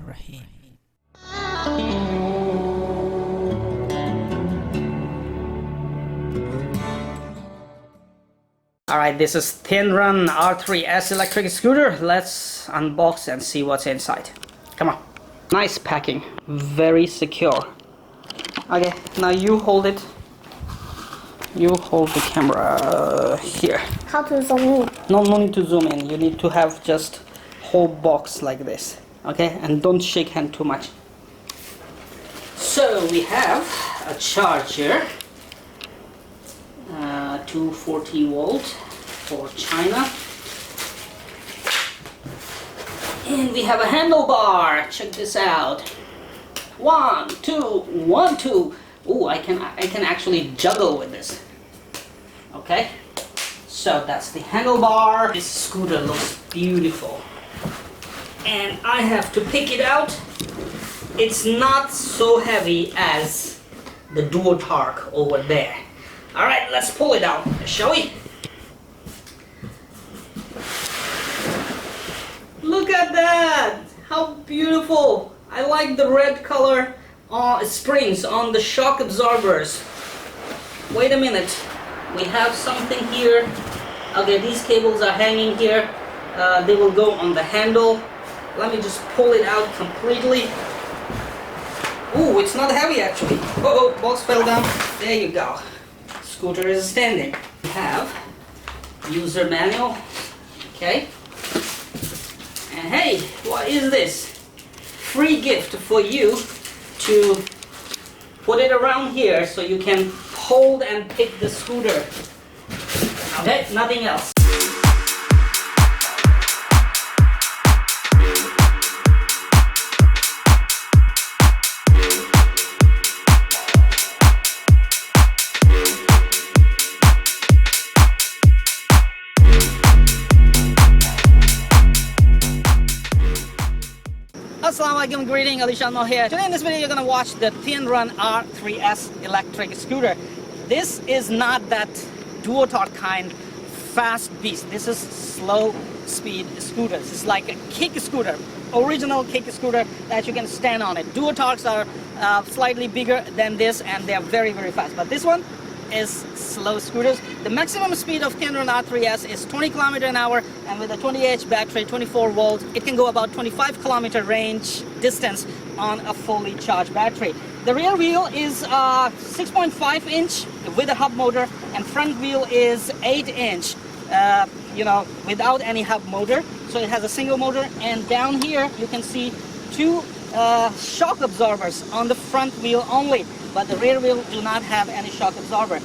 Rahim. Alright, this is TianRun R3S electric scooter. Let's unbox and see what's inside. Come on. Nice packing, very secure. Okay, now you hold it. You hold the camera here. How to zoom in? No need to zoom in. You need to have just whole box like this. Okay, and don't shake hand too much. So we have a charger, 240 volt for China, and we have a handlebar. Check this out. 1, 2, 1, 2. Ooh, I can actually juggle with this. Okay, so that's the handlebar. This scooter looks beautiful, and I have to pick it out. It's not so heavy as the dual torque over there. All right, let's pull it out, shall we? Look at that! How beautiful! I like the red color springs on the shock absorbers. Wait a minute, we have something here. Okay, these cables are hanging here. They will go on the handle. Let me just pull it out completely. Ooh, it's not heavy actually. Oh, box fell down. There you go. Scooter is standing. We have user manual. Okay. And hey, what is this? Free gift for you to put it around here so you can hold and pick the scooter. Okay, nothing else. Assalamualaikum, greeting, alishanmao here. Today in this video you're gonna watch the TianRun R3S electric scooter. This is not that dual torque kind fast beast. This is slow speed scooter. It's like a kick scooter, original kick scooter that you can stand on it. Dual torques are slightly bigger than this and they are very fast. But this one is slow scooters. The maximum speed of TianRun R3S is 20 km/h, and with a 20Ah battery, 24 volts, it can go about 25 km range distance on a fully charged battery. The rear wheel is 6.5 inch with a hub motor, and front wheel is 8 inch, without any hub motor. So it has a single motor, and down here you can see two shock absorbers on the front wheel only, but the rear wheel do not have any shock absorber.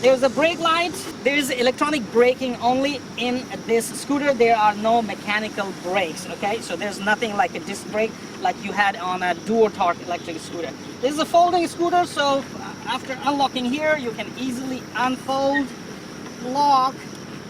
There's a brake light. There's electronic braking only in this scooter. There are no mechanical brakes, okay? So there's nothing like a disc brake like you had on a dual torque electric scooter. This is a folding scooter, so after unlocking here, you can easily unfold, lock,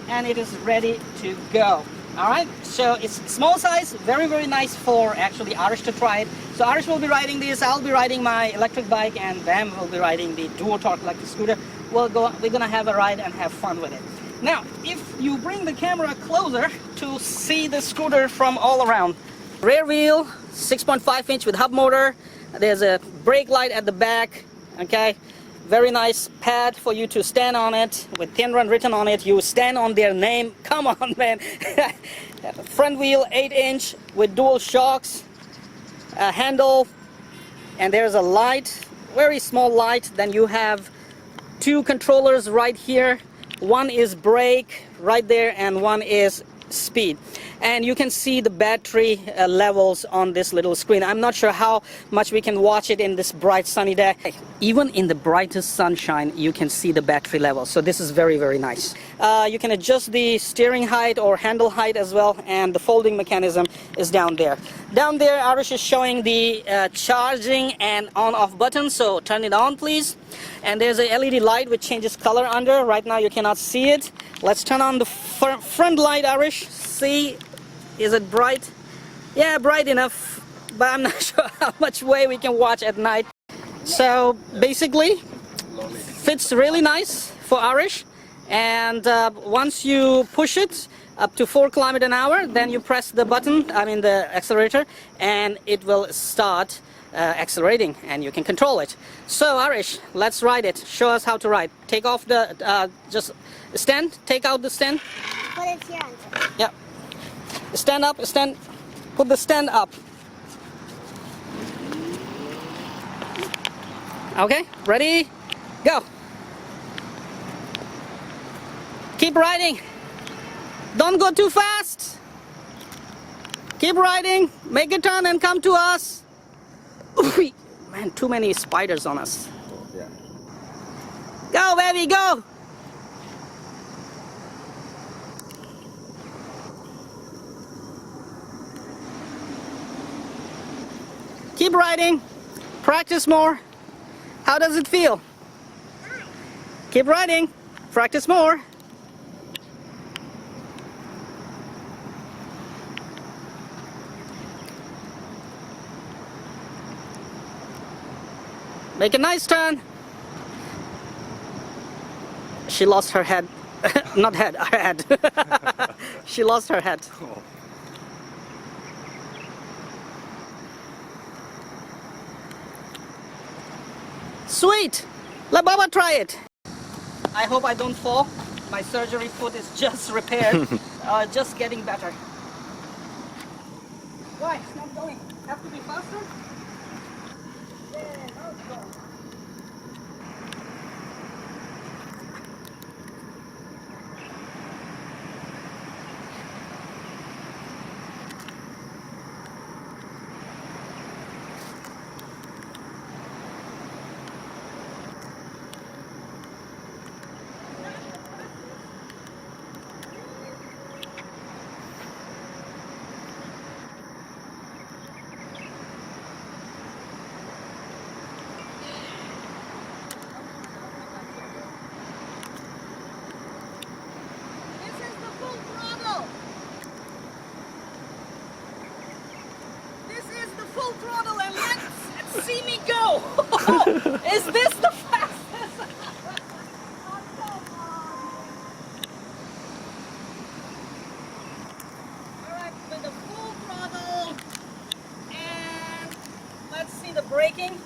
and it is ready to go. Alright, so it's small size, very nice for actually Arish to try it. So Arish will be riding this, I'll be riding my electric bike, and Bam will be riding the dual torque electric scooter. We're gonna have a ride and have fun with it. Now, if you bring the camera closer to see the scooter from all around. Rear wheel, 6.5 inch with hub motor. There's a brake light at the back, okay? Very nice pad for you to stand on it with TianRun written on it. You stand on their name. Come on, man. Front wheel 8 inch with dual shocks, a handle, and there's a light, very small light. Then you have two controllers right here. One is brake right there, and one is speed. And you can see the battery levels on this little screen. I'm not sure how much we can watch it in this bright sunny day. Even in the brightest sunshine, you can see the battery levels. So this is very nice. You can adjust the steering height or handle height as well, and the folding mechanism is down there. Down there, Arish is showing the charging and on-off button. So turn it on, please. And there's a LED light which changes color under. Right now you cannot see it. Let's turn on the front light, Arish. See, is it bright? Yeah, bright enough, but I'm not sure how much way we can watch at night. So basically, fits really nice for Arish. And once you push it, up to 4 kilometers an hour. Then you press the button, I mean the accelerator, and it will start accelerating, and you can control it. So Arish, let's ride it. Show us how to ride. Take off the just stand. Take out the stand. Put it here. Yeah. Stand up. Stand. Put the stand up. Okay. Ready? Go. Keep riding. Don't go too fast. Keep riding. Make a turn and come to us. Ooh, man, too many spiders on us. Yeah. Go, baby, go. Keep riding. Practice more. How does it feel? Keep riding. Practice more. Make a nice turn. She lost her head. Not head, her head. She lost her head. Cool. Sweet! Let Baba try it. I hope I don't fall. My surgery foot is just repaired. Just getting better. Why? It's not going. Have to be faster? Yeah, now it's going. Full throttle and let's see me go. Is this the fastest? Alright, with the full throttle and let's see the braking.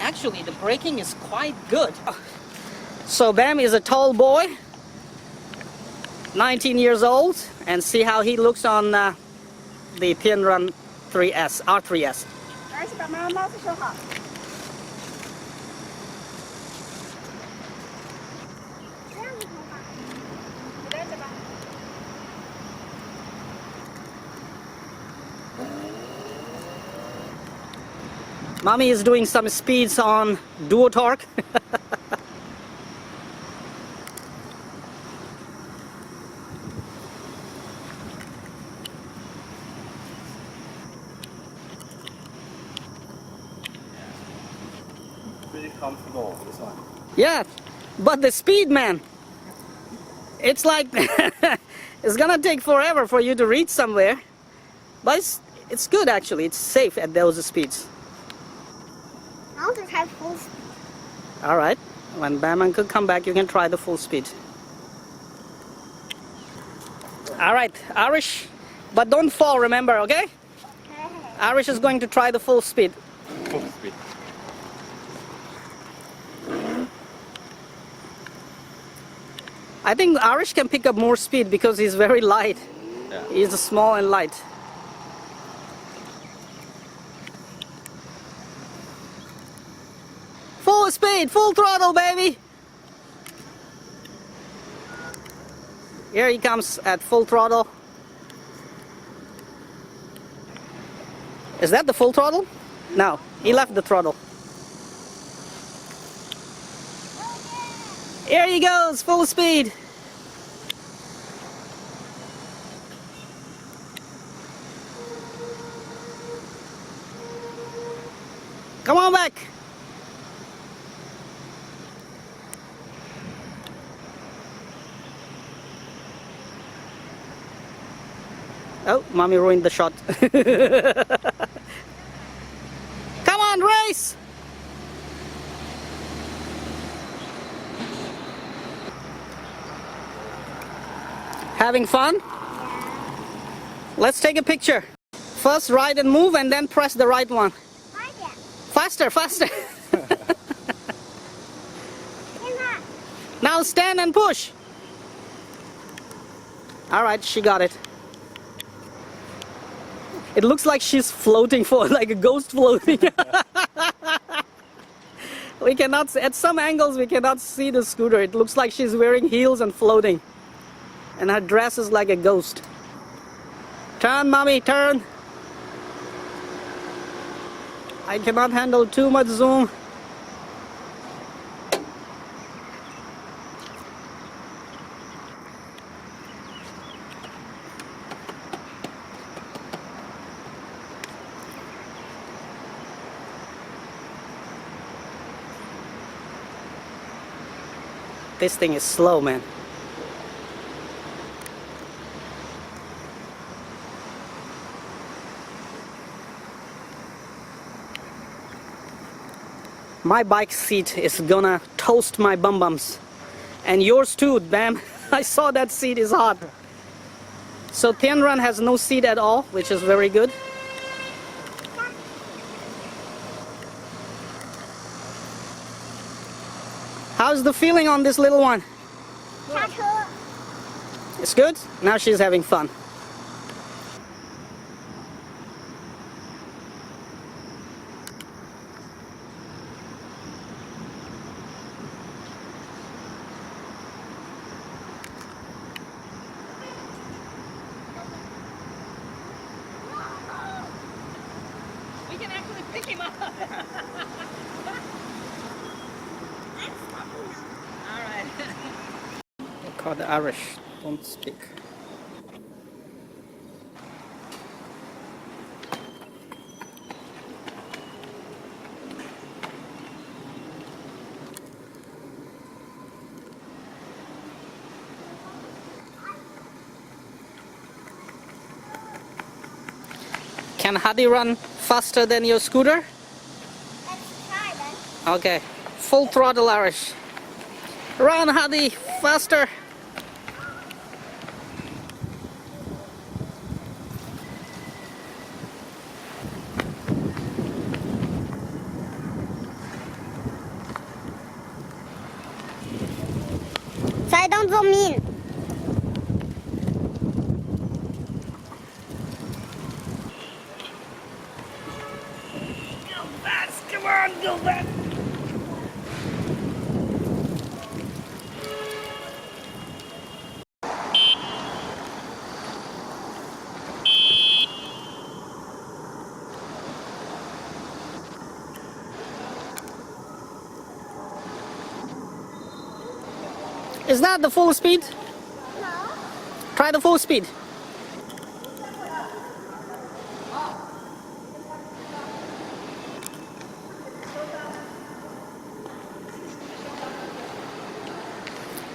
Actually, the braking is quite good. So Bam is a tall boy, 19 years old, and see how he looks on the TianRun R3S. Mommy is doing some speeds on duo torque. Pretty comfortable, this one. Yeah, but the speed, man, it's like it's gonna take forever for you to reach somewhere, but it's good actually. It's safe at those speeds. I want to try full speed. All right, when Bam Uncle come back, you can try the full speed. All right, Arish, but don't fall, remember, okay? Arish is going to try the full speed. Full speed. I think Arish can pick up more speed because he's very light. Yeah. He's small and light. Full speed, full throttle, baby. Here he comes at full throttle. Is that the full throttle? No, he left the throttle. Here he goes, full speed. Come on back. Oh, mommy ruined the shot. Come on, race! Having fun? Let's take a picture. First ride and move and then press the right one. Faster, faster. Now stand and push. All right, she got it. It looks like she's floating like a ghost floating. We cannot, at some angles we cannot see the scooter. It looks like she's wearing heels and floating. And her dress is like a ghost. Turn, mommy, turn. I cannot handle too much zoom. This thing is slow, man. My bike seat is gonna toast my bum bums. And yours too, Bam. I saw that seat is hot. So TianRun has no seat at all, which is very good. How's the feeling on this little one? It's good? Now she's having fun. We can actually pick him up. Alright. They're called Irish. Don't speak. Can Hadi run faster than your scooter? Let's try then. Okay. Full throttle Irish. Run, Hadi, faster. Sei don't so mean. Go fast, come on, go fast. Is that the full speed? No. Try the full speed.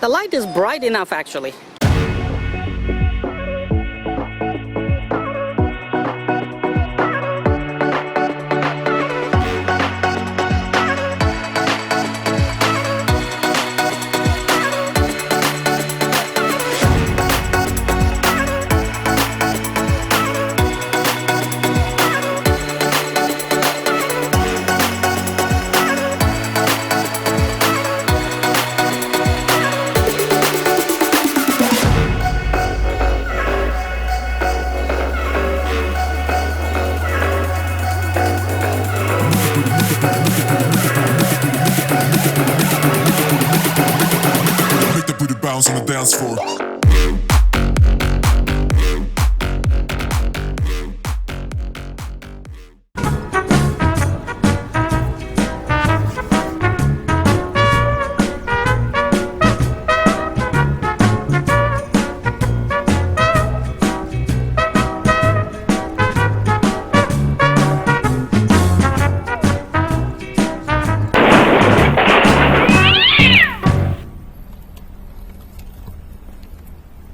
The light is bright enough actually. Make the booty bounce on the dance floor.